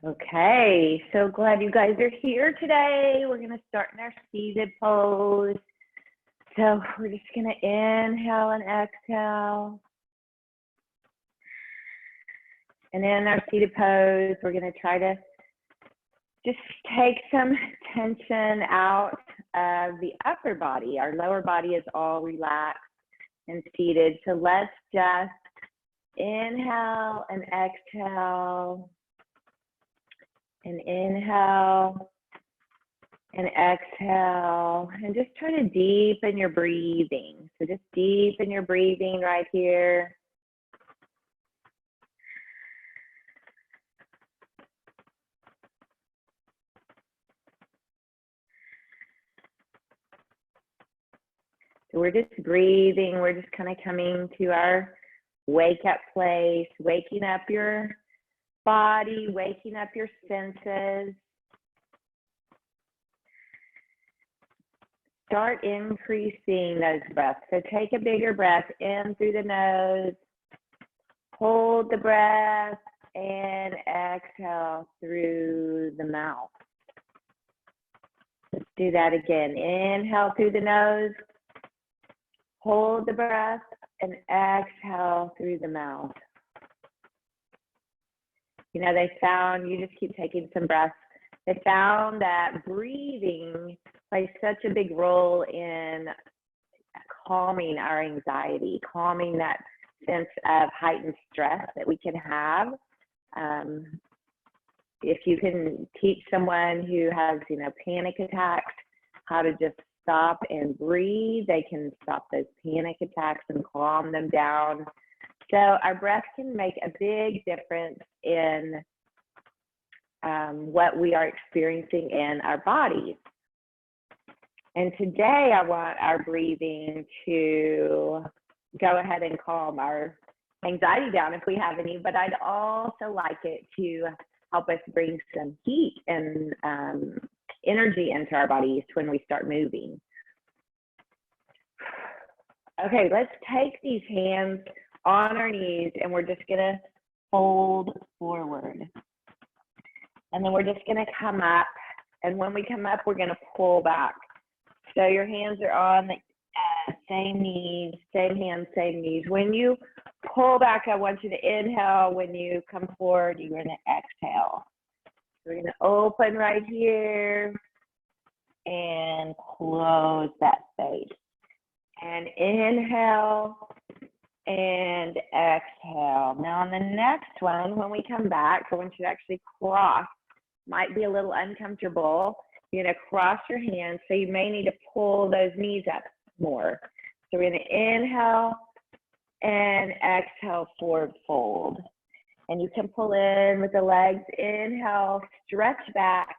Okay, so glad you guys are here today. We're gonna start in our seated pose. So we're just gonna inhale and exhale. And in our seated pose, we're gonna try to just take some tension out of the upper body. Our lower body is all relaxed and seated. So let's just inhale and exhale. And inhale and exhale, and just try to deepen your breathing. So just deepen your breathing right here. So we're just breathing. We're just kind of coming to our wake up place, waking up your body, waking up your senses. Start increasing those breaths. So take a bigger breath in through the nose, hold the breath, and exhale through the mouth. Let's do that again. Inhale through the nose, hold the breath, and exhale through the mouth. You know, they found, you just keep taking some breaths, they found that breathing plays such a big role in calming our anxiety, calming that sense of heightened stress that we can have. If you can teach someone who has, you know, panic attacks, how to just stop and breathe, they can stop those panic attacks and calm them down. So our breath can make a big difference in what we are experiencing in our bodies. And today I want our breathing to go ahead and calm our anxiety down if we have any, but I'd also like it to help us bring some heat and energy into our bodies when we start moving. Okay, let's take these hands on our knees and we're just gonna fold forward. And then we're just gonna come up, and when we come up, we're gonna pull back. So your hands are on the same knees, same hands, same knees. When you pull back, I want you to inhale. When you come forward, you're gonna exhale. We're gonna open right here and close that space. And inhale and exhale. Now on the next one, when we come back, I want you to actually cross. Might be a little uncomfortable. You're gonna cross your hands, so you may need to pull those knees up more. So we're gonna inhale and exhale, forward fold. And you can pull in with the legs, inhale, stretch back,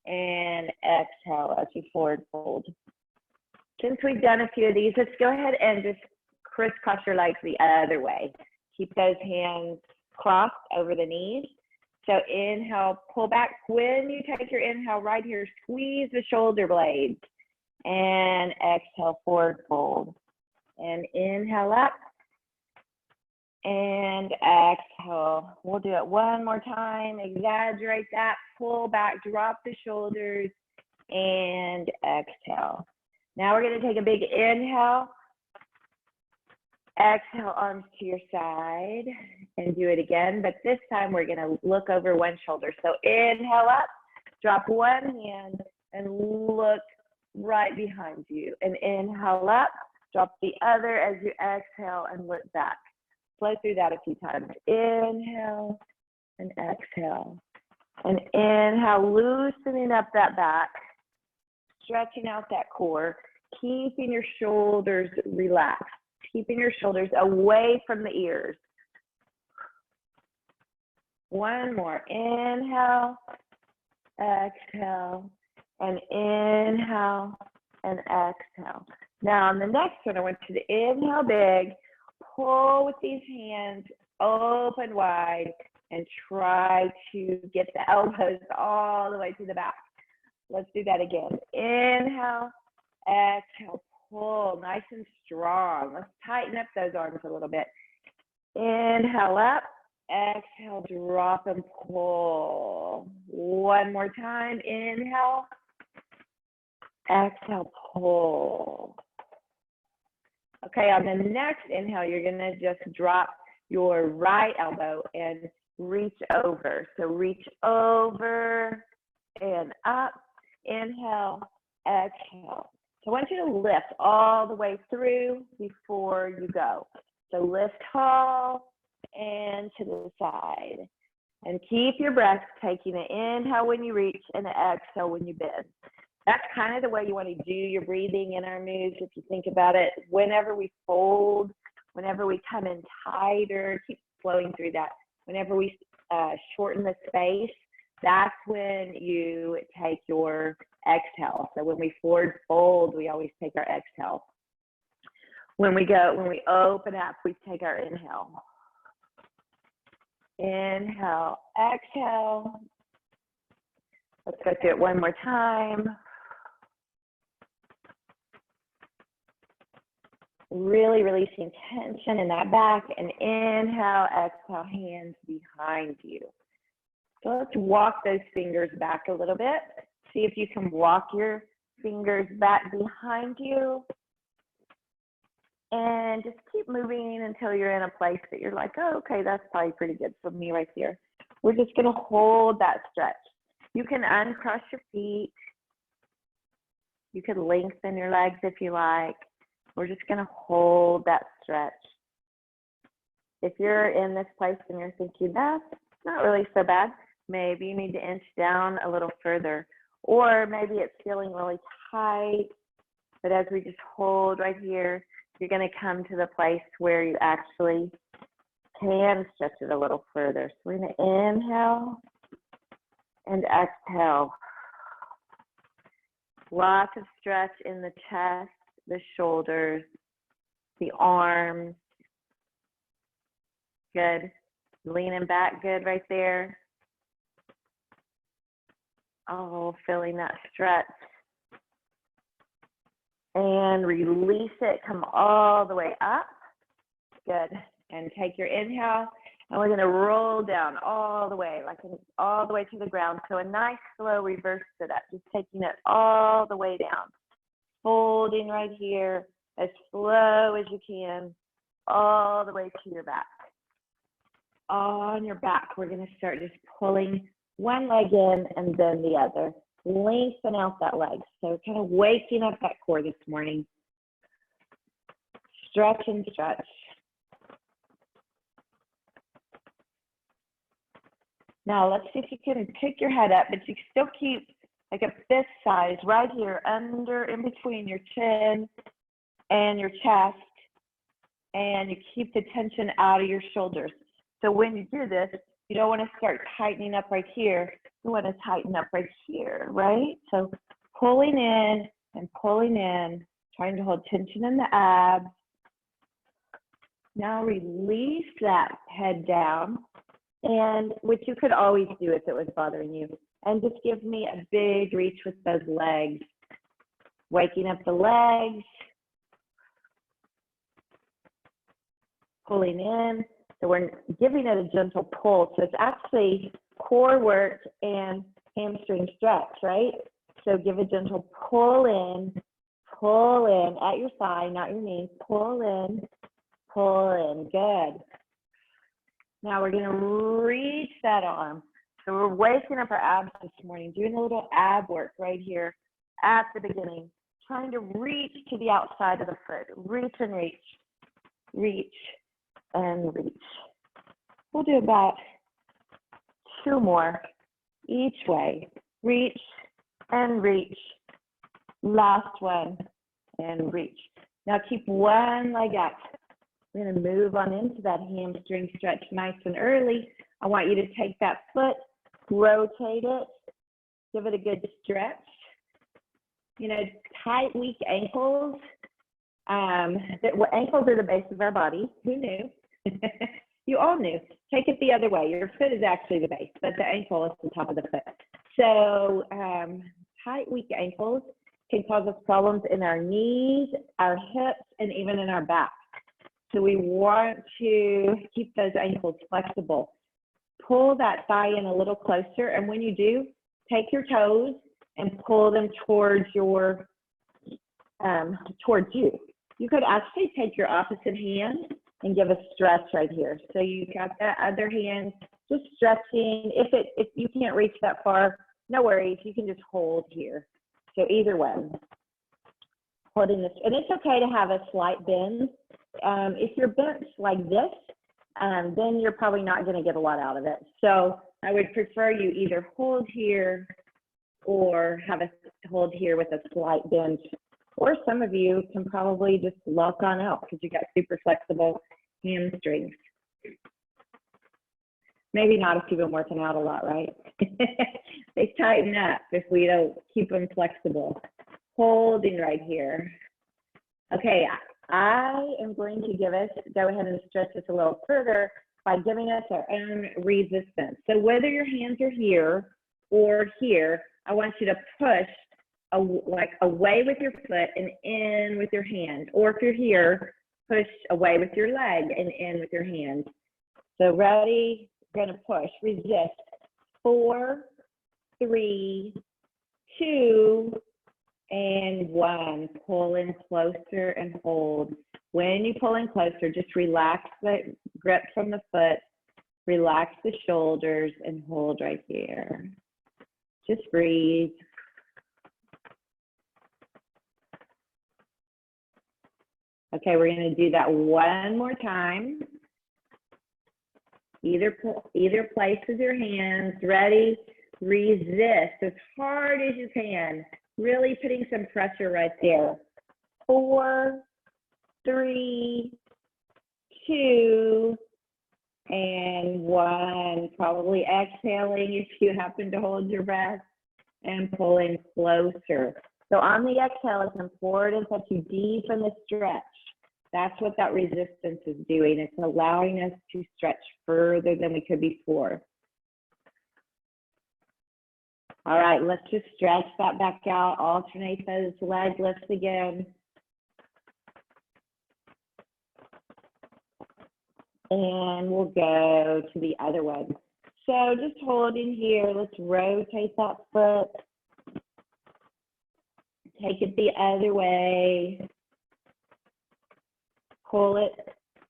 and exhale as you forward fold. Since we've done a few of these, let's go ahead and just crisscross your legs the other way. Keep those hands crossed over the knees. So inhale, pull back. When you take your inhale right here, squeeze the shoulder blades and exhale, forward fold. And inhale up and exhale. We'll do it one more time. Exaggerate that, pull back, drop the shoulders and exhale. Now we're gonna take a big inhale. Exhale, arms to your side, and do it again, but this time we're gonna look over one shoulder. So inhale up, drop one hand, and look right behind you. And inhale up, drop the other as you exhale and look back. Flow through that a few times. Inhale and exhale. And inhale, loosening up that back, stretching out that core, keeping your shoulders relaxed. Keeping your shoulders away from the ears. One more. Inhale, exhale, and inhale and exhale. Now on the next one, I want you to inhale big, pull with these hands, open wide, and try to get the elbows all the way to the back. Let's do that again. Inhale, exhale, pull nice and strong. Let's tighten up those arms a little bit. Inhale up exhale, drop and pull. One more time, inhale, exhale, pull. Okay, on the next inhale, you're gonna just drop your right elbow and reach over. So reach over and up, inhale, exhale. So I want you to lift all the way through before you go. So lift tall and to the side. And keep your breath, taking an inhale when you reach and an exhale when you bend. That's kind of the way you want to do your breathing in our moves. If you think about it, whenever we fold, whenever we come in tighter, keep flowing through that. Whenever we shorten the space, that's when you take your exhale. So when we forward fold, we always take our exhale. When we open up, we take our inhale. Inhale, exhale. Let's go through it one more time. Really releasing tension in that back, and inhale, exhale, hands behind you. So let's walk those fingers back a little bit. See if you can walk your fingers back behind you. And just keep moving until you're in a place that you're like, oh, okay, that's probably pretty good for me right there. We're just gonna hold that stretch. You can uncross your feet. You can lengthen your legs if you like. We're just gonna hold that stretch. If you're in this place and you're thinking, that's not really so bad, maybe you need to inch down a little further. Or maybe it's feeling really tight, but as we just hold right here, you're gonna come to the place where you actually can stretch it a little further. So we're gonna inhale and exhale. Lots of stretch in the chest, the shoulders, the arms. Good. Leaning back good right there. Oh, feeling that stretch. And release it, come all the way up. Good. And take your inhale, and we're gonna roll down all the way, all the way to the ground. So a nice slow reverse sit up, just taking it all the way down. Folding right here, as slow as you can, all the way to your back. On your back, we're gonna start just pulling one leg in and then the other. Lengthen out that leg. So kind of waking up that core this morning. Stretch and stretch. Now let's see if you can pick your head up, but you still keep like a fist size right here in between your chin and your chest, and you keep the tension out of your shoulders. So when you do this, you don't want to start tightening up right here. You want to tighten up right here, right? So pulling in and pulling in, trying to hold tension in the abs. Now release that head down, and which you could always do if it was bothering you. And just give me a big reach with those legs. Waking up the legs. Pulling in. So we're giving it a gentle pull. So it's actually core work and hamstring stretch, right? So give a gentle pull in at your thigh, not your knee. Pull in. Good. Now we're gonna reach that arm. So we're waking up our abs this morning, doing a little ab work right here at the beginning, trying to reach to the outside of the foot. Reach and reach. Reach and reach. We'll do about 2 more each way. Reach and reach. Last one and reach. Now keep one leg up. We're going to move on into that hamstring stretch nice and early. I want you to take that foot, rotate it, give it a good stretch. You know, tight, weak ankles. Ankles are the base of our body. Who knew? You all knew. Take it the other way. Your foot is actually the base, but the ankle is the top of the foot. So tight, weak ankles can cause us problems in our knees, our hips, and even in our back. So we want to keep those ankles flexible. pull that thigh in a little closer. And when you do, take your toes and pull them towards your, towards you. You could actually take your opposite hand and give a stretch right here. So you got that other hand just stretching. If you can't reach that far, no worries, you can just hold here. So either one, holding this, and it's okay to have a slight bend. If you're bent like this, then you're probably not going to get a lot out of it. So I would prefer you either hold here or have a hold here with a slight bend. Or some of you can probably just lock on out because you got super flexible hamstrings. Maybe not if you've been working out a lot, right? They tighten up if we don't keep them flexible. Holding right here. Okay, I am going to go ahead and stretch this a little further by giving us our own resistance. So whether your hands are here or here, I want you to push like away with your foot and in with your hand. Or if you're here, push away with your leg and in with your hand. So ready, going to push, resist. 4, 3, 2, and 1. Pull in closer and hold. When you pull in closer, just relax the grip from the foot, relax the shoulders, and hold right here. Just breathe. Okay, we're going to do that one more time. Either place with your hands. Ready? Resist as hard as you can. Really putting some pressure right there. 4, 3, 2, and 1. Probably exhaling if you happen to hold your breath and pulling closer. So on the exhale, it's important that you deepen the stretch. That's what that resistance is doing. It's allowing us to stretch further than we could before. All right, let's just stretch that back out. Alternate those leg lifts again. And we'll go to the other one. So just holding here, let's rotate that foot. Take it the other way. Pull it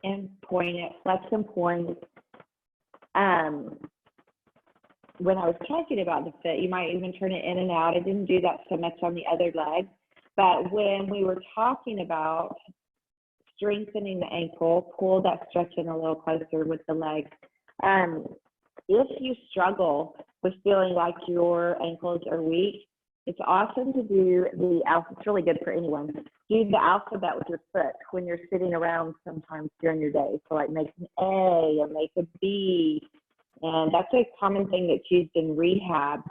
and point it, flex and point. When I was talking about the foot, you might even turn it in and out. I didn't do that so much on the other leg. But when we were talking about strengthening the ankle, pull that stretch in a little closer with the leg. If you struggle with feeling like your ankles are weak, it's awesome to do the alphabet. It's really good for anyone. Do the alphabet with your foot when you're sitting around sometimes during your day. So like make an A and make a B. And that's a common thing that's used in rehab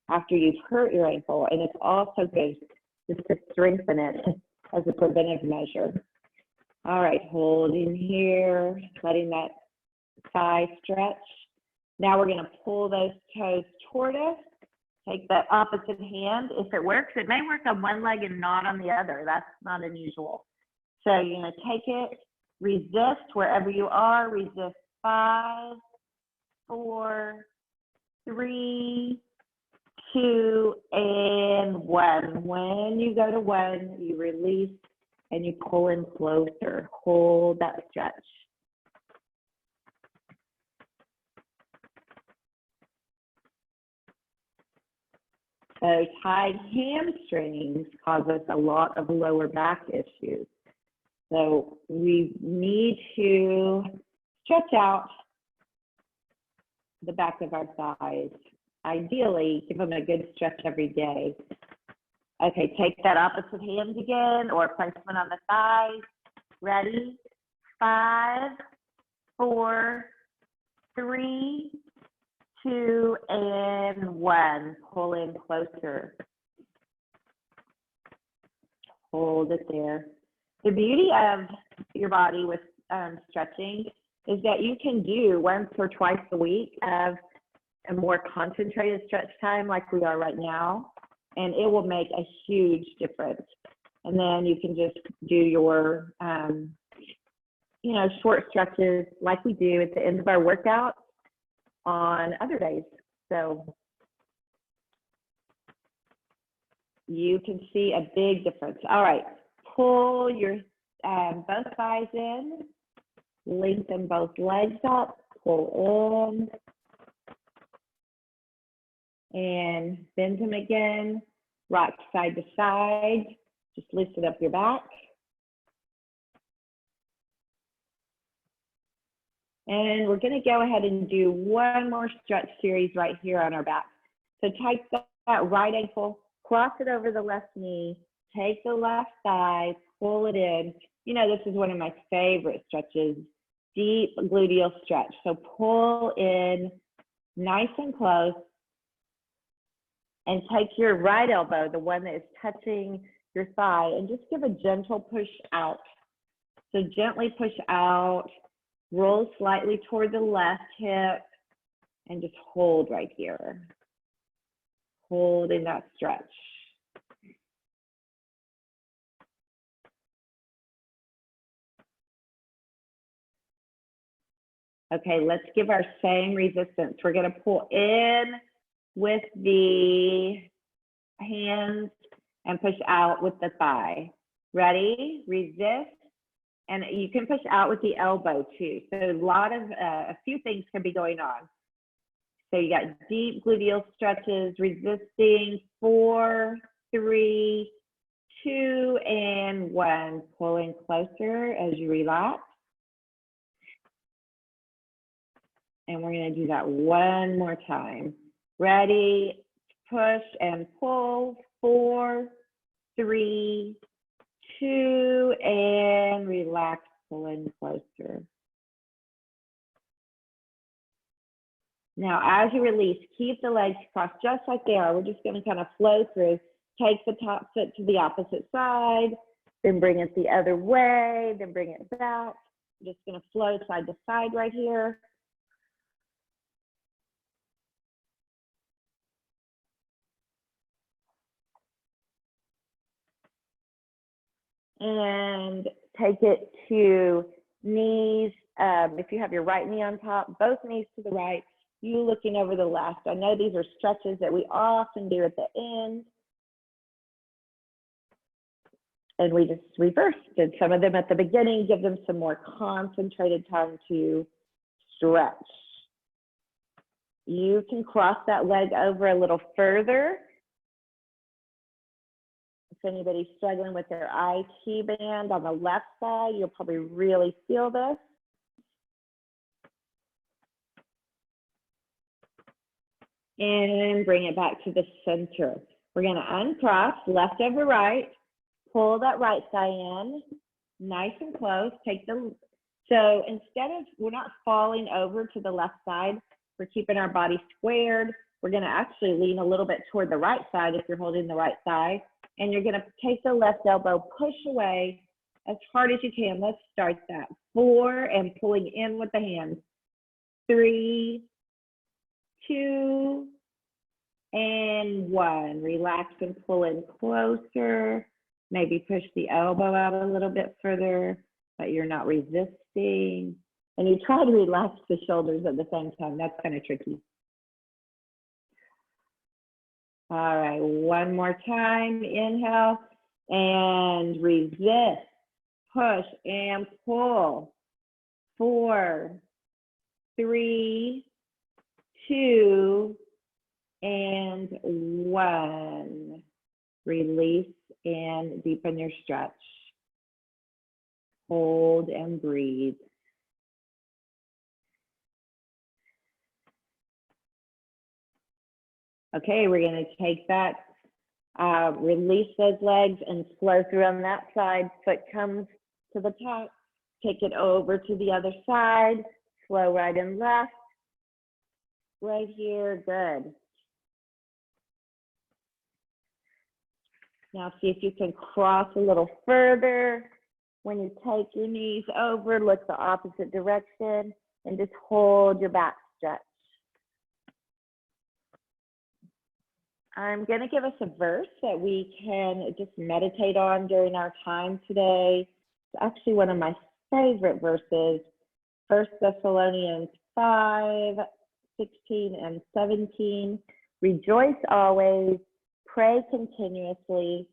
after you've hurt your ankle. And it's also good just to strengthen it as a preventive measure. All right, holding here, letting that thigh stretch. Now we're gonna pull those toes toward us. Take that opposite hand. If it works, it may work on one leg and not on the other. That's not unusual. So you're going to take it, resist wherever you are. Resist 5, 4, 3, 2, and 1. When you go to 1, you release and you pull in closer. Hold that stretch. So tight hamstrings cause us a lot of lower back issues. So we need to stretch out the back of our thighs. Ideally, give them a good stretch every day. Okay, take that opposite hand again or placement on the thighs. Ready? 5, 4, 3, 2, and 1. Pull in closer. Hold it there. The beauty of your body with stretching is that you can do once or twice a week of a more concentrated stretch time like we are right now, and it will make a huge difference. And then you can just do your, short stretches like we do at the end of our workout. on other days. So you can see a big difference. All right, pull your both thighs in, lengthen both legs up, pull in, and bend them again, rock side to side, just loosen up your back. And we're gonna go ahead and do one more stretch series right here on our back. So take that right ankle, cross it over the left knee, take the left thigh, pull it in. You know, this is one of my favorite stretches, deep gluteal stretch. So pull in nice and close, and take your right elbow, the one that is touching your thigh, and just give a gentle push out. So gently push out, roll slightly toward the left hip, and just hold right here. Hold in that stretch. Okay, let's give our same resistance. We're gonna pull in with the hands and push out with the thigh. Ready? Resist. And you can push out with the elbow too. So a few things can be going on. So you got deep gluteal stretches, resisting, 4, 3, 2, and 1. Pulling closer as you relax. And we're gonna do that one more time. Ready, push and pull, 4, 3, 2, and relax, pull in closer. Now, as you release, keep the legs crossed just like they are. We're just gonna kind of flow through. Take the top foot to the opposite side, then bring it the other way, then bring it back. I'm just gonna flow side to side right here. And take it to knees. If you have your right knee on top, both knees to the right, you looking over the left. I know these are stretches that we often do at the end. And we just reversed, did some of them at the beginning, give them some more concentrated time to stretch. You can cross that leg over a little further. If anybody's struggling with their IT band on the left side, you'll probably really feel this. And bring it back to the center. We're gonna uncross left over right, pull that right thigh in, nice and close, so instead of, we're not falling over to the left side, we're keeping our body squared. We're gonna actually lean a little bit toward the right side if you're holding the right thigh. And you're gonna take the left elbow, push away as hard as you can. Let's start that. 4, and pulling in with the hands. 3, 2, and 1. Relax and pull in closer. Maybe push the elbow out a little bit further, but you're not resisting. And you try to relax the shoulders at the same time. That's kind of tricky. All right, one more time. Inhale and resist. Push and pull. 4, 3, 2, and 1. Release and deepen your stretch. Hold and breathe. Okay, we're going to take that, release those legs and flow through on that side. Foot comes to the top, take it over to the other side, flow right and left. Right here, good. Now see if you can cross a little further. When you take your knees over, look the opposite direction and just hold your back stretch. I'm going to give us a verse that we can just meditate on during our time today. It's actually one of my favorite verses, 1 Thessalonians 5, 16 and 17. Rejoice always, pray continually,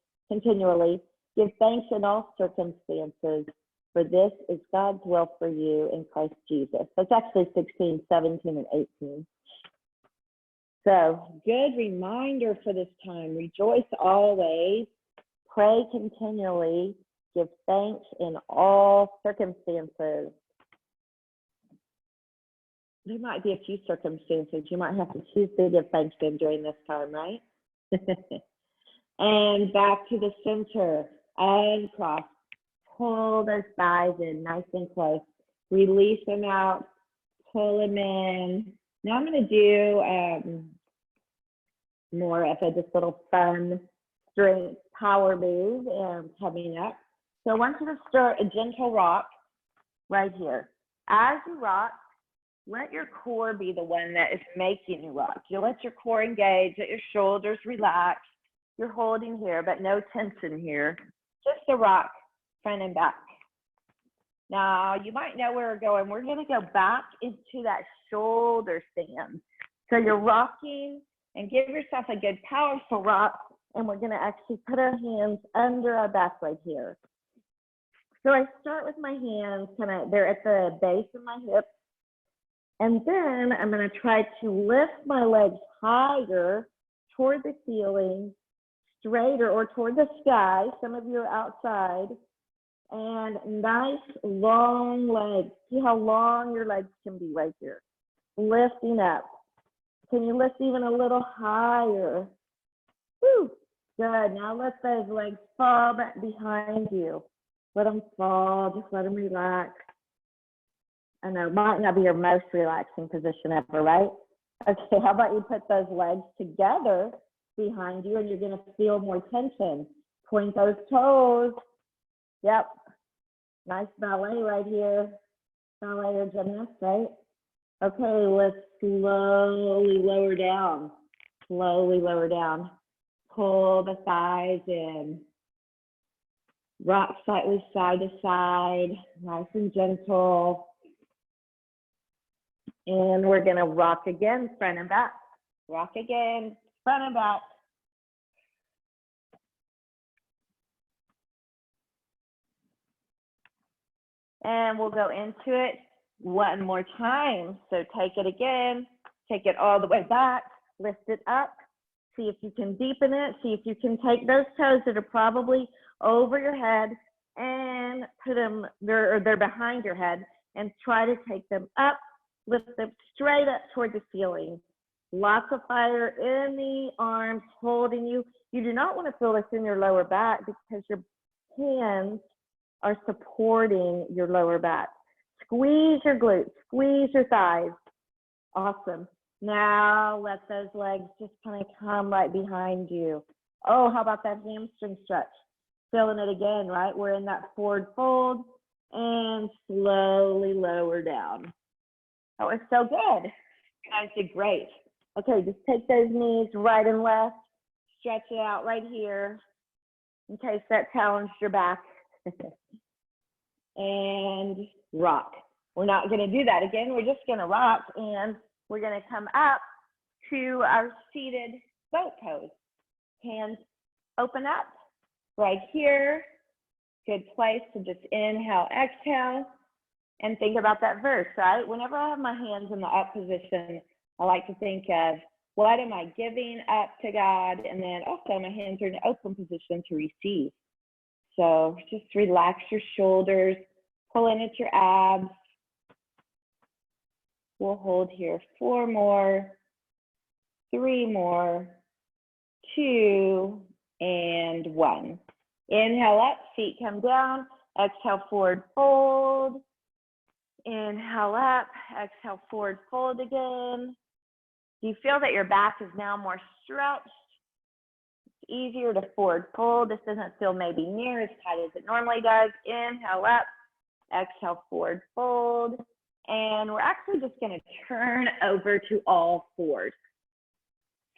give thanks in all circumstances, for this is God's will for you in Christ Jesus. That's actually 16, 17, and 18. So, good reminder for this time. Rejoice always, pray continually, give thanks in all circumstances. There might be a few circumstances you might have to choose to give thanks in during this time, right? And back to the center, uncross. Pull those thighs in nice and close. Release them out, pull them in. Now I'm going to do more of a just little fun strength power move coming up. So I want you to start a gentle rock right here. As you rock, let your core be the one that is making you rock. You let your core engage, let your shoulders relax. You're holding here, but no tension here. Just a rock, front and back. Now, you might know where we're going. We're going to go back into that shoulder stand. So you're rocking, and give yourself a good powerful rock, and we're going to actually put our hands under our back right here. So I start with my hands, they're at the base of my hips, and then I'm going to try to lift my legs higher toward the ceiling, straighter, or toward the sky. Some of you are outside. And nice long legs. See how long your legs can be right here. Lifting up. Can you lift even a little higher? Woo, good. Now let those legs fall back behind you. Let them fall, just let them relax. I know it might not be your most relaxing position ever, right? Okay, how about you put those legs together behind you and you're gonna feel more tension. Point those toes. Yep, nice ballet right here. Ballet or gymnast, right? Okay, let's slowly lower down. Slowly lower down. Pull the thighs in. Rock slightly side to side, nice and gentle. And we're gonna rock again, front and back. Rock again, front and back. And we'll go into it one more time. So take it again, take it all the way back, lift it up. See if you can deepen it. See if you can take those toes that are probably over your head and put them, they're behind your head, and try to take them up, lift them straight up toward the ceiling. Lots of fire in the arms holding you. You do not want to feel this in your lower back because your hands are supporting your lower back. Squeeze your glutes, squeeze your thighs. Awesome. Now let those legs just kind of come right behind you. Oh, how about that hamstring stretch? Feeling it again, right? We're in that forward fold and slowly lower down. That was so good. You guys did great. Okay, just take those knees right and left. Stretch it out right here in case that challenged your back. And rock. We're not going to do that again. We're just going to rock, and we're going to come up to our seated boat pose. Hands open up right here. Good place to just inhale, exhale, and think about that verse, right? Whenever I have my hands in the up position, I like to think of what am I giving up to God? And then also my hands are in an open position to receive. So just relax your shoulders, pull in at your abs. We'll hold here 4 more, 3 more, 2, and 1. Inhale up, feet come down. Exhale, forward fold. Inhale up, exhale, forward fold again. Do you feel that your back is now more stretched? It's easier to forward fold. This doesn't feel maybe near as tight as it normally does. Inhale up, exhale, forward fold. And we're actually just going to turn over to all fours.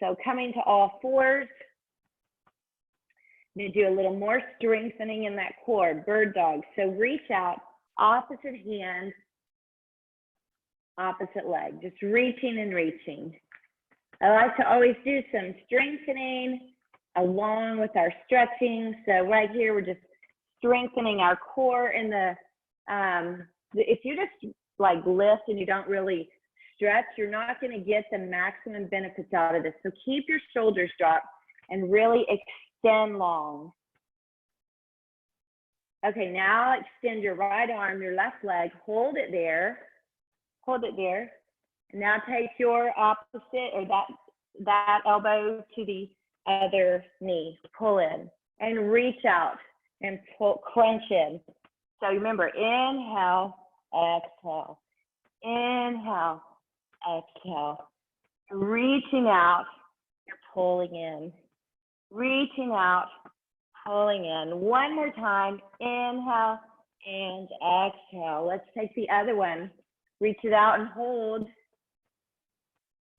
So coming to all fours, I'm going to do a little more strengthening in that core, bird dog. So reach out, opposite hand opposite leg, just reaching and reaching. I like to always do some strengthening along with our stretching. So right here, we're just strengthening our core in the, if you just like lift and you don't really stretch, you're not gonna get the maximum benefits out of this. So keep your shoulders dropped and really extend long. Okay, now extend your right arm, your left leg, hold it there, hold it there. Now take your opposite or that elbow to the other knee, pull in and reach out and pull, crunch in. So remember, inhale, exhale, inhale, exhale, reaching out, you're pulling in, reaching out, pulling in. One more time, inhale and exhale. Let's take the other one. Reach it out and hold.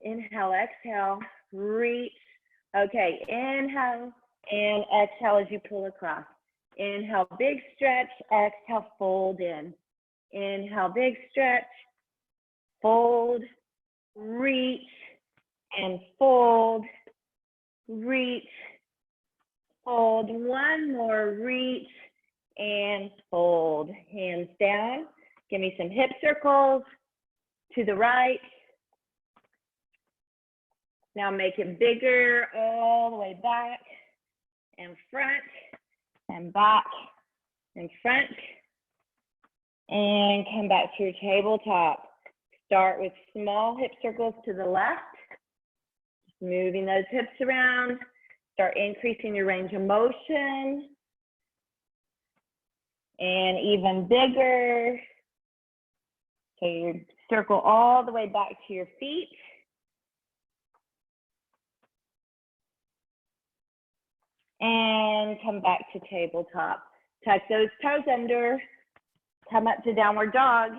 Inhale, exhale, reach. Okay, inhale and exhale as you pull across. Inhale, big stretch, exhale, fold in. Inhale, big stretch, fold, reach, and fold, reach, fold. One more, reach, and fold. Hands down. Give me some hip circles to the right. Now make it bigger all the way back and front and back and front. And come back to your tabletop. Start with small hip circles to the left. Just moving those hips around. Start increasing your range of motion. And even bigger. So you circle all the way back to your feet. And come back to tabletop. Tuck those toes under. Come up to downward dog.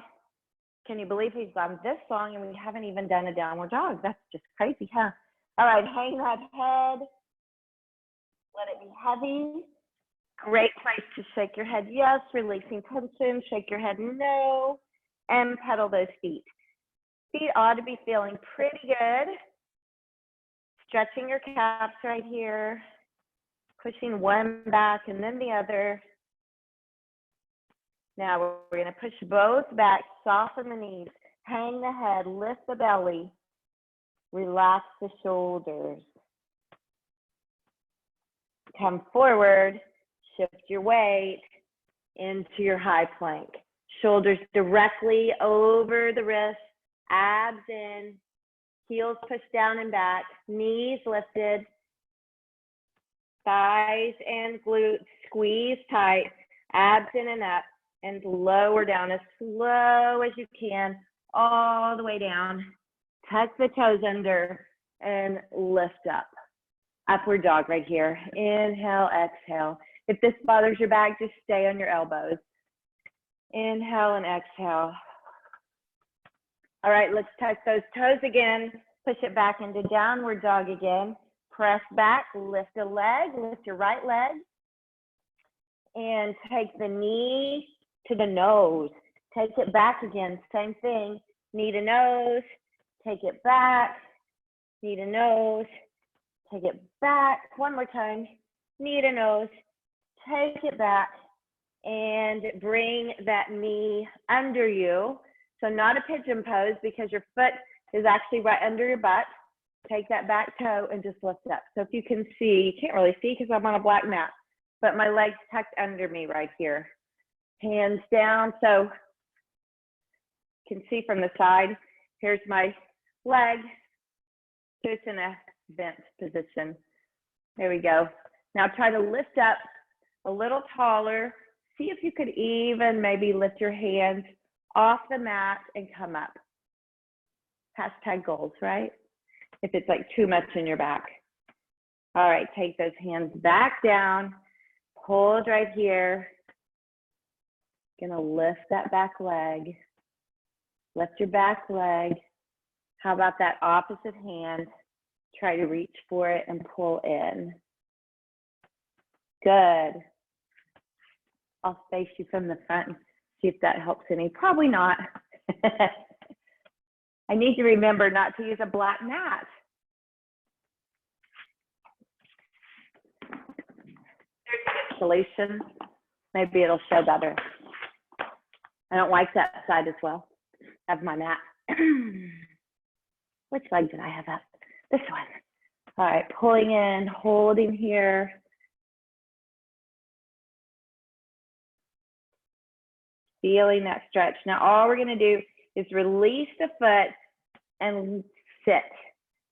Can you believe we've gone this long and we haven't even done a downward dog? That's just crazy, huh? All right, hang that head. Let it be heavy. Great place to shake your head yes, releasing tension, shake your head no, and pedal those feet. Feet ought to be feeling pretty good. Stretching your calves right here. Pushing one back and then the other. Now we're going to push both back, soften the knees, hang the head, lift the belly, relax the shoulders. Come forward, shift your weight into your high plank. Shoulders directly over the wrists, abs in, heels pushed down and back, knees lifted, thighs and glutes squeeze tight, abs in and up, and lower down as slow as you can, all the way down. Tuck the toes under and lift up. Upward dog right here. Inhale, exhale. If this bothers your back, just stay on your elbows. Inhale and exhale. All right, let's tuck those toes again. Push it back into downward dog again. Press back, lift a leg, lift your right leg. And take the knee to the nose. Take it back again, same thing. Knee to nose, take it back. Knee to nose, take it back. One more time. Knee to nose, take it back. And bring that knee under you. So not a pigeon pose because your foot is actually right under your butt. Take that back toe and just lift up. So if you can see, you can't really see because I'm on a black mat, but my leg's tucked under me right here. Hands down, so you can see from the side. Here's my leg. So it's in a bent position. There we go. Now try to lift up a little taller. See if you could even maybe lift your hands off the mat and come up. Hashtag goals, right? If it's like too much in your back. All right, take those hands back down. Hold right here. Gonna lift that back leg. Lift your back leg. How about that opposite hand? Try to reach for it and pull in. Good. I'll face you from the front and see if that helps any. Probably not. I need to remember not to use a black mat. There's a good solution. Maybe it'll show better. I don't like that side as well of my mat. Which leg did I have up? This one. All right, pulling in, holding here. Feeling that stretch. Now all we're gonna do is release the foot and sit.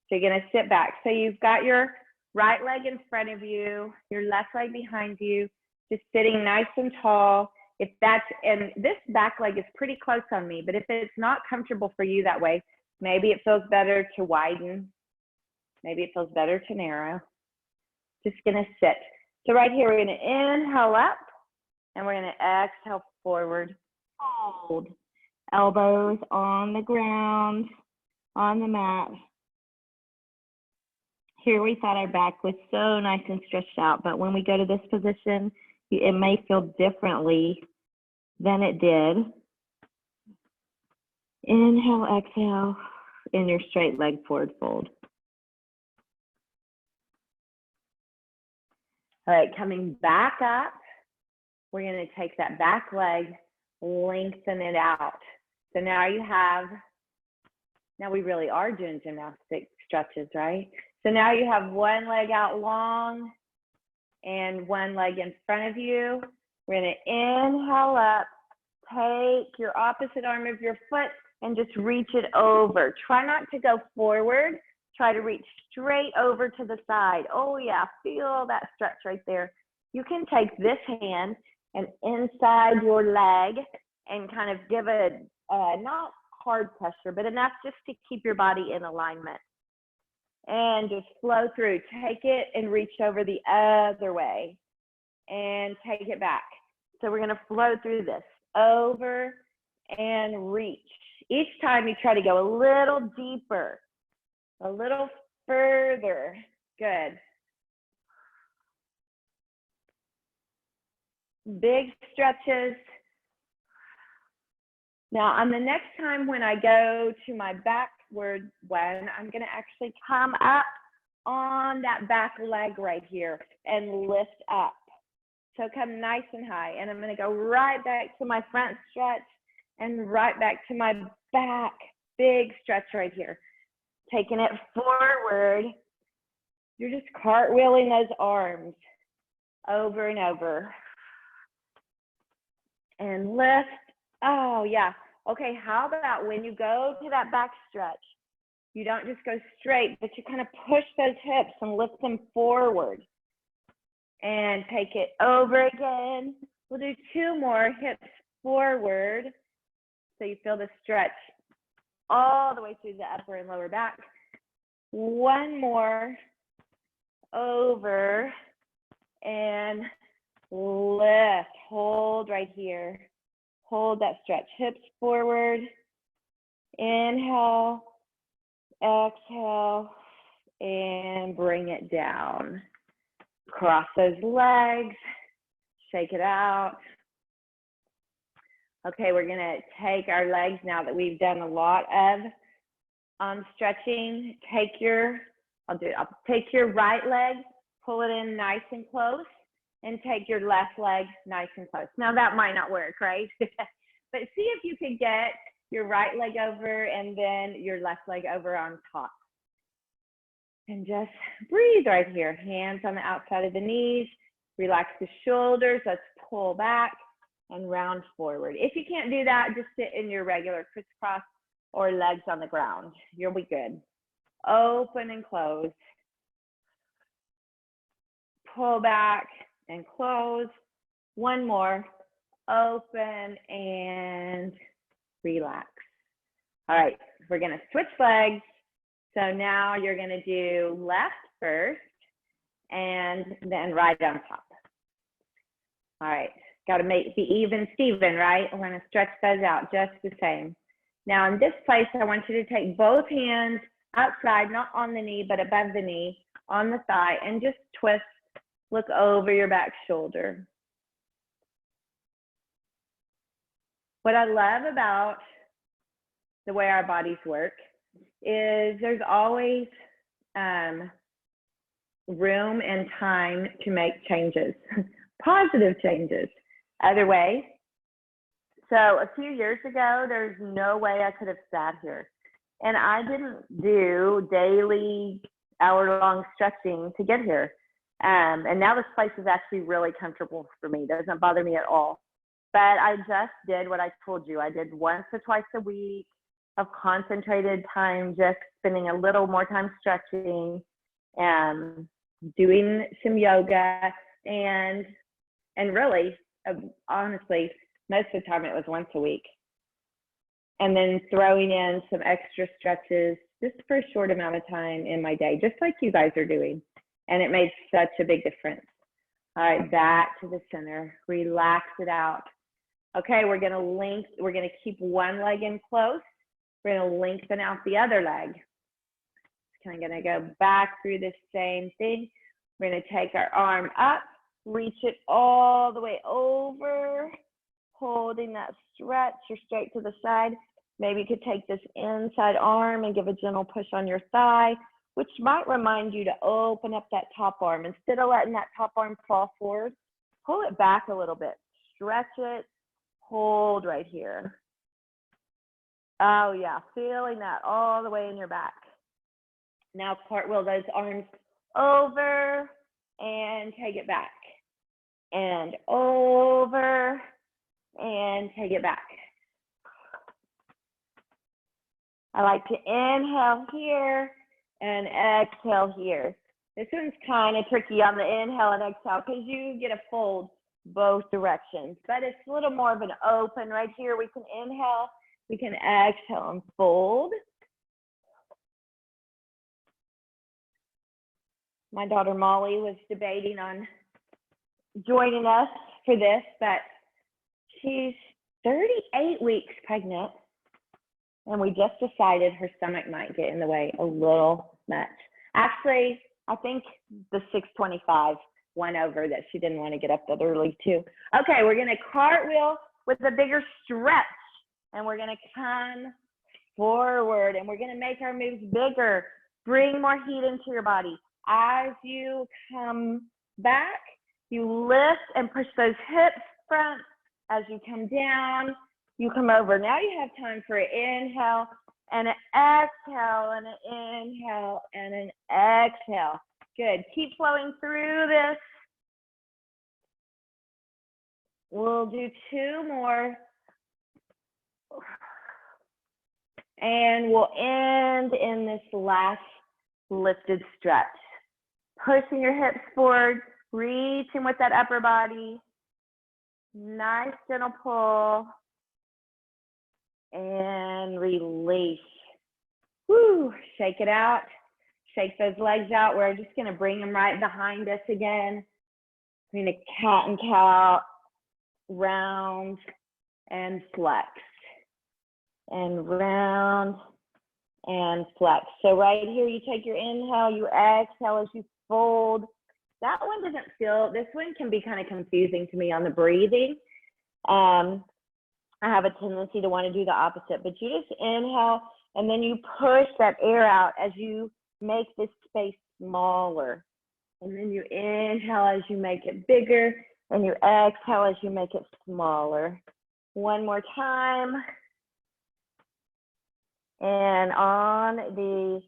So you're gonna sit back. So you've got your right leg in front of you, your left leg behind you, just sitting nice and tall. If that's, and this back leg is pretty close on me, but if it's not comfortable for you that way, maybe it feels better to widen. Maybe it feels better to narrow. Just gonna sit. So right here, we're gonna inhale up and we're gonna exhale forward. Hold. Elbows on the ground, on the mat. Here we thought our back was so nice and stretched out, but when we go to this position, it may feel differently than it did. Inhale, exhale, in your straight leg forward fold. All right, coming back up, we're gonna take that back leg, lengthen it out. So now you have, now we really are doing gymnastic stretches, right? So now you have one leg out long and one leg in front of you. We're gonna inhale up, take your opposite arm of your foot and just reach it over. Try not to go forward. Try to reach straight over to the side. Oh yeah, feel that stretch right there. You can take this hand and inside your leg and kind of give a, not hard pressure, but enough just to keep your body in alignment. And just flow through. Take it and reach over the other way and take it back. So we're gonna flow through this, over and reach. Each time you try to go a little deeper, a little further. Good. Big stretches. Now, on the next time when I go to my backward one, I'm gonna actually come up on that back leg right here and lift up. So come nice and high, and I'm gonna go right back to my front stretch and right back to my back. Big stretch right here. Taking it forward. You're just cartwheeling those arms over and over. And lift. Oh yeah. Okay, how about when you go to that back stretch, you don't just go straight, but you kind of push those hips and lift them forward. And take it over again. We'll do two more, hips forward. So you feel the stretch all the way through the upper and lower back. One more, over and lift. Hold right here. Hold that stretch. Hips forward. Inhale, exhale, and bring it down. Cross those legs. Shake it out. Okay, we're gonna take our legs now that we've done a lot of stretching. I'll take your right leg, pull it in nice and close, and take your left leg nice and close. Now that might not work, right? But see if you could get your right leg over and then your left leg over on top. And just breathe right here. Hands on the outside of the knees. Relax the shoulders. Let's pull back and round forward. If you can't do that, just sit in your regular crisscross or legs on the ground. You'll be good. Open and close. Pull back and close. One more. Open and relax. All right, we're gonna switch legs. So now you're gonna do left first and then right on top. All right, gotta be even Steven, right? We're gonna stretch those out just the same. Now in this place, I want you to take both hands outside, not on the knee, but above the knee, on the thigh, and just twist, look over your back shoulder. What I love about the way our bodies work is there's always room and time to make changes, positive changes. Other ways. So a few years ago, there's no way I could have sat here. And I didn't do daily hour-long stretching to get here. And now this place is actually really comfortable for me. It doesn't bother me at all. But I just did what I told you. I did once or twice a week of concentrated time, just spending a little more time stretching and doing some yoga. And really, honestly, most of the time it was once a week. And then throwing in some extra stretches just for a short amount of time in my day, just like you guys are doing. And it made such a big difference. All right, back to the center, relax it out. Okay, we're gonna keep one leg in close. We're gonna lengthen out the other leg. I'm gonna go back through the same thing. We're gonna take our arm up, reach it all the way over, holding that stretch or straight to the side. Maybe you could take this inside arm and give a gentle push on your thigh, which might remind you to open up that top arm. Instead of letting that top arm fall forward, pull it back a little bit. Stretch it, hold right here. Oh yeah, feeling that all the way in your back. Now cartwheel those arms over and take it back. And over and take it back. I like to inhale here and exhale here. This one's kind of tricky on the inhale and exhale because you get a fold both directions, but it's a little more of an open right here. We can inhale, we can exhale and fold. My daughter Molly was debating on joining us for this, but she's 38 weeks pregnant, and we just decided her stomach might get in the way a little much. Actually, I think the 625 went over that she didn't want to get up that early too. Okay, we're gonna cartwheel with a bigger stretch, and we're gonna come forward, and we're gonna make our moves bigger. Bring more heat into your body. As you come back, you lift and push those hips front. As you come down, you come over. Now you have time for an inhale and an exhale and an inhale and an exhale. Good. Keep flowing through this. We'll do two more. And we'll end in this last lifted stretch. Pushing your hips forward, reaching with that upper body. Nice gentle pull. And release. Woo, shake it out. Shake those legs out. We're just gonna bring them right behind us again. We're gonna cat and cow, round and flex. And round and flex. So right here, you take your inhale, you exhale as you fold. That one doesn't feel, this one can be kind of confusing to me on the breathing. I have a tendency to want to do the opposite, but you just inhale and then you push that air out as you make this space smaller. And then you inhale as you make it bigger, and you exhale as you make it smaller. One more time. And on the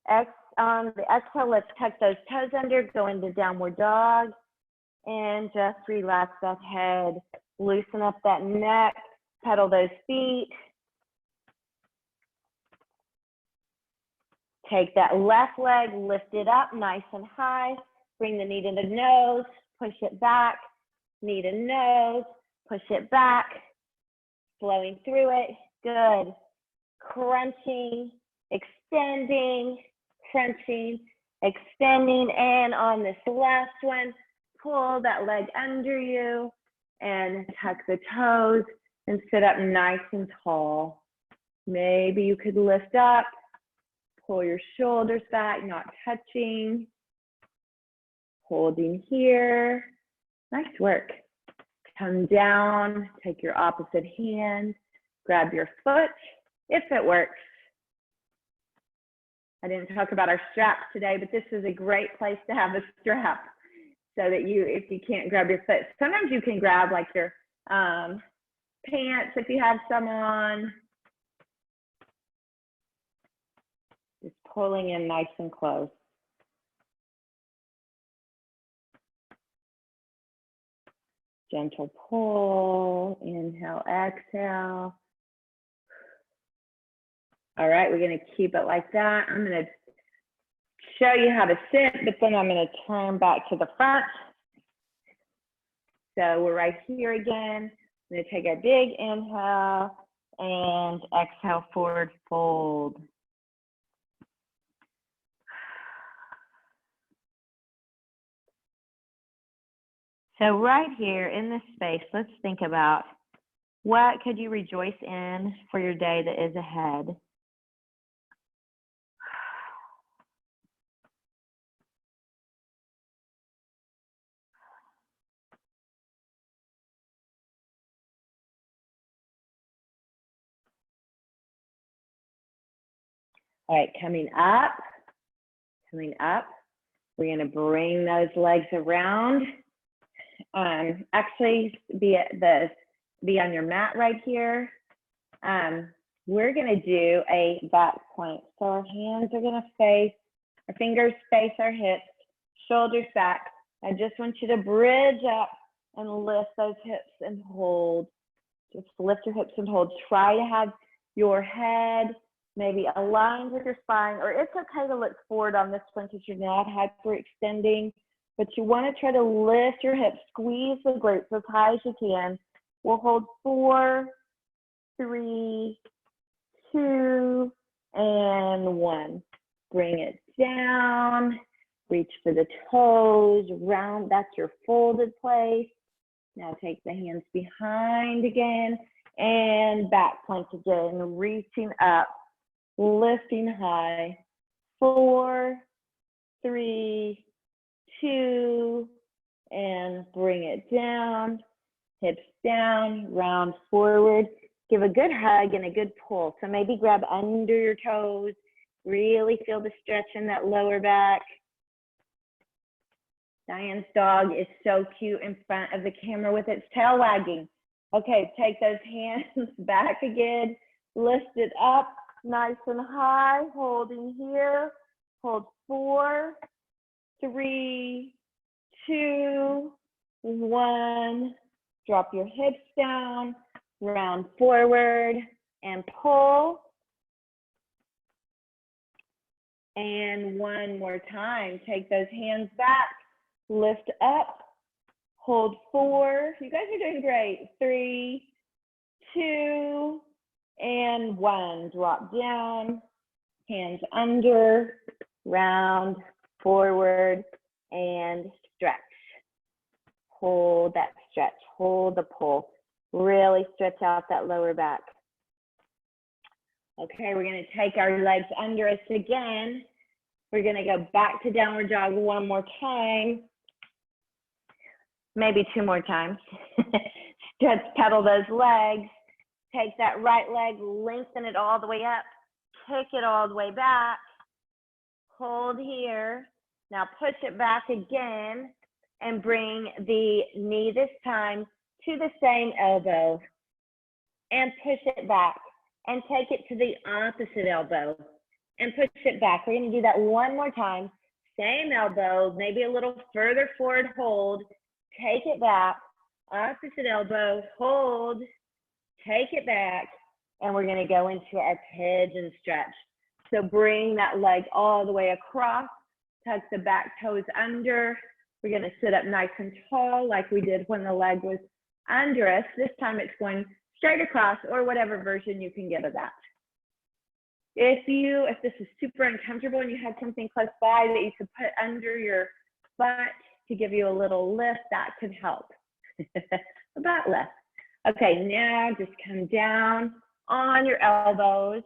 exhale, let's tuck those toes under, go into downward dog, and just relax that head. Loosen up that neck, pedal those feet. Take that left leg, lift it up nice and high. Bring the knee to the nose, push it back. Knee to nose, push it back. Flowing through it, good. Crunching, extending, crunching, extending, and on this last one, pull that leg under you and tuck the toes and sit up nice and tall. Maybe you could lift up, pull your shoulders back, not touching, holding here. Nice work. Come down, take your opposite hand, grab your foot, if it works. I didn't talk about our straps today, but this is a great place to have a strap so that if you can't grab your foot, sometimes you can grab like your pants if you have some on. Just pulling in nice and close. Gentle pull, inhale, exhale. All right, we're gonna keep it like that. I'm gonna show you how to sit, but then I'm gonna turn back to the front. So we're right here again. I'm gonna take a big inhale and exhale, forward fold. So right here in this space, let's think about what could you rejoice in for your day that is ahead. All right, coming up, we're gonna bring those legs around. Actually, be on your mat right here. We're gonna do a back plank. So our hands are gonna face, our fingers face our hips, shoulders back. I just want you to bridge up and lift those hips and hold. Just lift your hips and hold. Try to have your head maybe aligned with your spine, or it's okay to look forward on this one because you're not hyperextending, but you want to try to lift your hips, squeeze the glutes as high as you can. We'll hold 4, 3, 2, and 1. Bring it down, reach for the toes, round, that's your folded place. Now take the hands behind again, and back plank again, reaching up, lifting high. 4, 3, 2, and bring it down, hips down, round forward. Give a good hug and a good pull. So maybe grab under your toes, really feel the stretch in that lower back. Diane's dog is so cute in front of the camera with its tail wagging. Okay, take those hands back again, lift it up, nice and high, holding here. Hold 4, 3, 2, 1. Drop your hips down, round forward, and pull. And one more time, take those hands back, lift up, hold 4. You guys are doing great. 3, 2, and 1. Drop down, hands under, round, forward, and stretch. Hold that stretch, hold the pull. Really stretch out that lower back. Okay, we're gonna take our legs under us again. We're gonna go back to downward dog one more time. Maybe 2 more times. Stretch, pedal those legs. Take that right leg, lengthen it all the way up. Kick it all the way back. Hold here. Now push it back again and bring the knee this time to the same elbow and push it back and take it to the opposite elbow and push it back. We're going to do that one more time. Same elbow, maybe a little further forward, hold, take it back, opposite elbow, hold, take it back, and we're going to go into our pigeon stretch. So bring that leg all the way across, tuck the back toes under. We're going to sit up nice and tall like we did when the leg was under us. This time it's going straight across, or whatever version you can get of that. If this is super uncomfortable and you have something close by that you could put under your butt to give you a little lift, that could help. A butt lift. Okay, now just come down on your elbows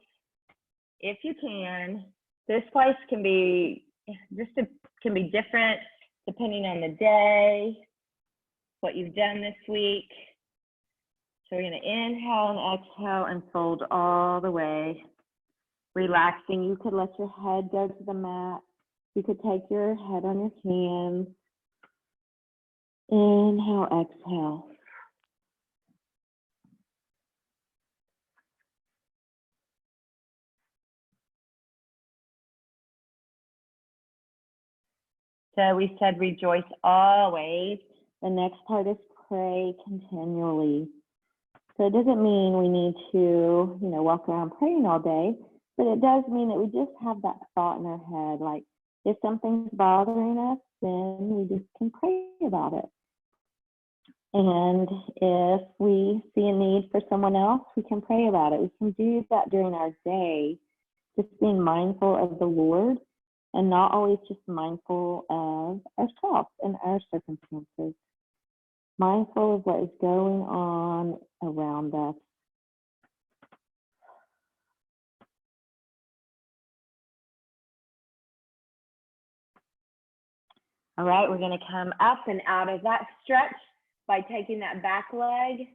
if you can. This place can be different depending on the day, what you've done this week. So we're gonna inhale and exhale and fold all the way. Relaxing, you could let your head go to the mat. You could take your head on your hands. Inhale, exhale. So we said rejoice always. The next part is pray continually. So it doesn't mean we need to, walk around praying all day, but it does mean that we just have that thought in our head, like if something's bothering us, then we just can pray about it. And if we see a need for someone else, we can pray about it. We can do that during our day, just being mindful of the Lord and not always just mindful of ourselves and our circumstances. Mindful of what is going on around us. All right, we're going to come up and out of that stretch by taking that back leg,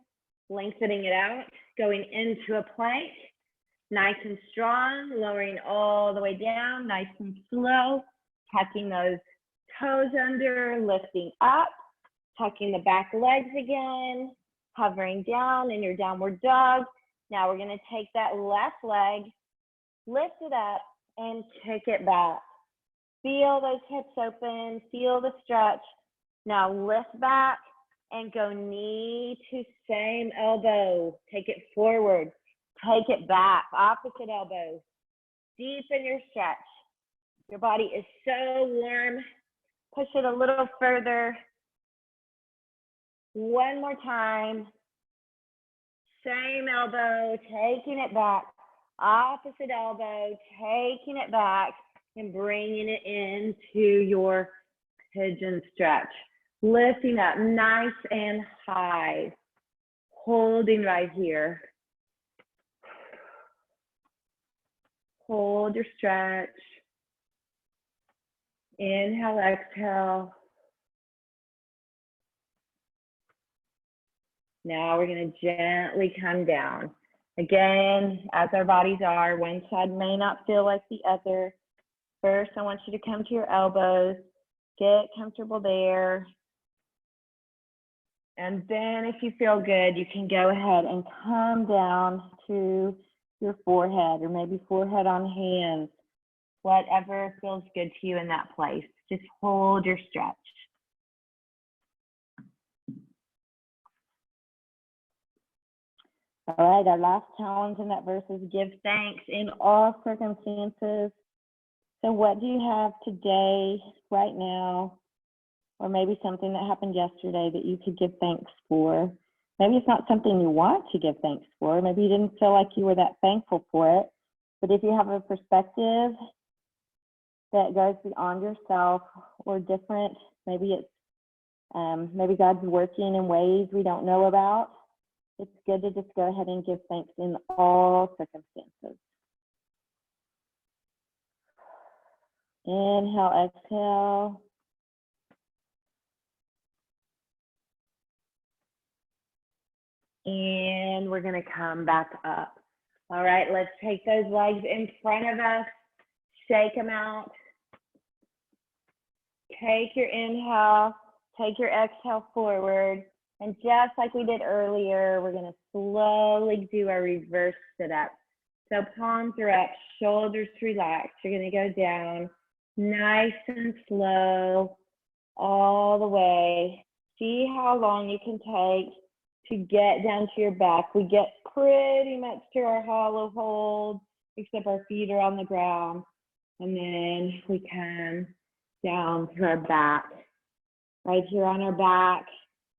lengthening it out, going into a plank, nice and strong, lowering all the way down, nice and slow, tucking those toes under, lifting up, tucking the back legs again, hovering down in your downward dog. Now we're going to take that left leg, lift it up, and kick it back. Feel those hips open, feel the stretch. Now lift back and go knee to same elbow. Take it forward, take it back, opposite elbow. Deepen your stretch. Your body is so warm. Push it a little further. One more time. Same elbow, taking it back. Opposite elbow, taking it back and bringing it into your pigeon stretch. Lifting up nice and high. Holding right here. Hold your stretch. Inhale, exhale. Now we're going to gently come down. Again, as our bodies are, one side may not feel like the other. First, I want you to come to your elbows. Get comfortable there. And then if you feel good, you can go ahead and come down to your forehead, or maybe forehead on hands. Whatever feels good to you in that place. Just hold your stretch. All right, our last challenge in that verse is give thanks in all circumstances. So what do you have today, right now, or maybe something that happened yesterday that you could give thanks for? Maybe it's not something you want to give thanks for. Maybe you didn't feel like you were that thankful for it. But if you have a perspective that goes beyond yourself or different, maybe it's maybe God's working in ways we don't know about. It's good to just go ahead and give thanks in all circumstances. Inhale, exhale. And we're going to come back up. All right, let's take those legs in front of us. Shake them out. Take your inhale. Take your exhale forward. And just like we did earlier, we're going to slowly do our reverse sit-up. So palms are up, shoulders relaxed. You're going to go down nice and slow all the way. See how long you can take to get down to your back. We get pretty much to our hollow hold, except our feet are on the ground. And then we come down to our back. Right here on our back.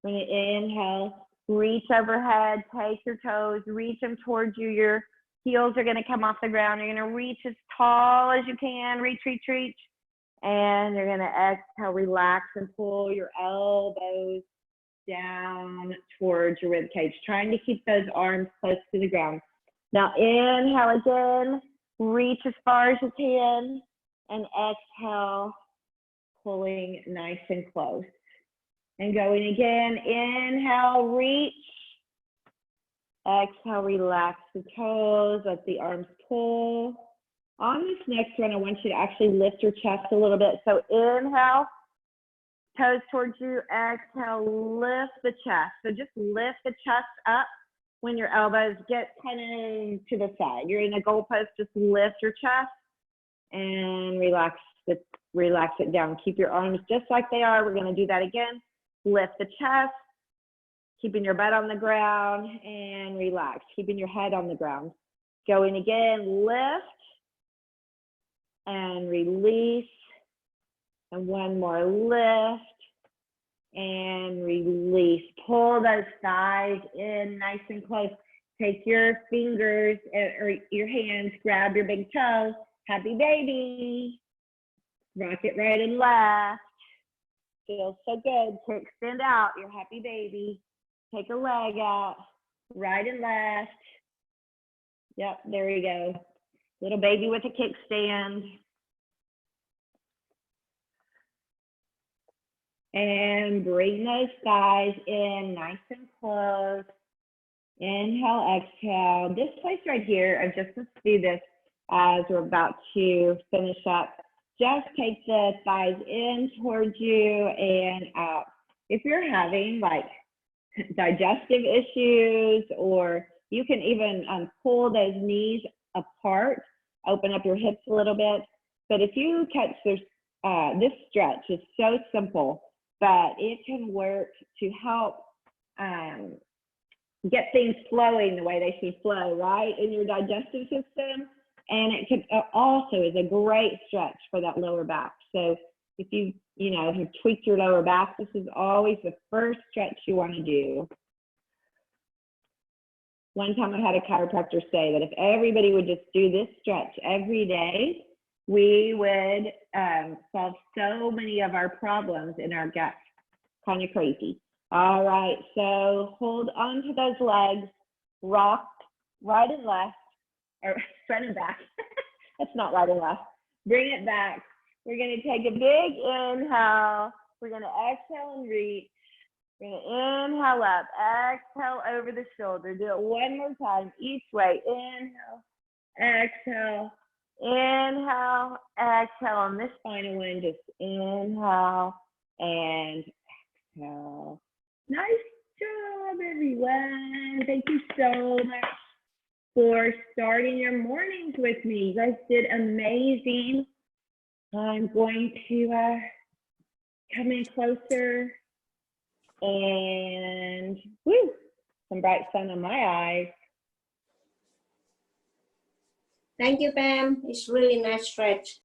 We're going to inhale, reach overhead, take your toes, reach them towards you. Your heels are going to come off the ground. You're going to reach as tall as you can. Reach, reach, reach. And you're going to exhale, relax and pull your elbows down towards your rib cage, trying to keep those arms close to the ground. Now inhale again, reach as far as you can, and exhale, pulling nice and close. And going again, inhale, reach, Exhale, relax the toes, let the arms pull. On this next one, I want you to actually lift your chest a little bit. So inhale, toes towards you. Exhale, lift the chest. So just lift the chest up when your elbows get kind of to the side. You're in a goalpost, just lift your chest and relax it down. Keep your arms just like they are. We're going to do that again. Lift the chest, keeping your butt on the ground, and relax, keeping your head on the ground. Going again, lift and release. And one more, lift and release. Pull those thighs in nice and close. Take your fingers or your hands, grab your big toes. Happy baby. Rock it right and left. Feels so good to extend out your happy baby. Take a leg out, right and left. Yep, there we go. Little baby with a kickstand. And bring those thighs in nice and close. Inhale, exhale. This place right here, let's do this as we're about to finish up. Just take the thighs in towards you and out. If you're having like digestive issues, or you can even pull those knees apart, open up your hips a little bit. But if you catch this stretch is so simple, but it can work to help get things flowing the way they should flow, right, in your digestive system. And it can also is a great stretch for that lower back. So if you have tweaked your lower back, this is always the first stretch you want to do. One time I had a chiropractor say that if everybody would just do this stretch every day, we would solve so many of our problems in our gut. Kind of crazy. All right, so hold on to those legs, rock right and left, or front and back. That's not right and left. Bring it back. We're going to take a big inhale. We're going to exhale and reach. We're going to inhale up, exhale over the shoulder. Do it one more time each way. Inhale, exhale, inhale, exhale. On this final one, just inhale and exhale. Nice job, everyone. Thank you so much for starting your mornings with me. You guys did amazing. I'm going to come in closer and woo, some bright sun on my eyes. Thank you, Pam. It's really nice stretch.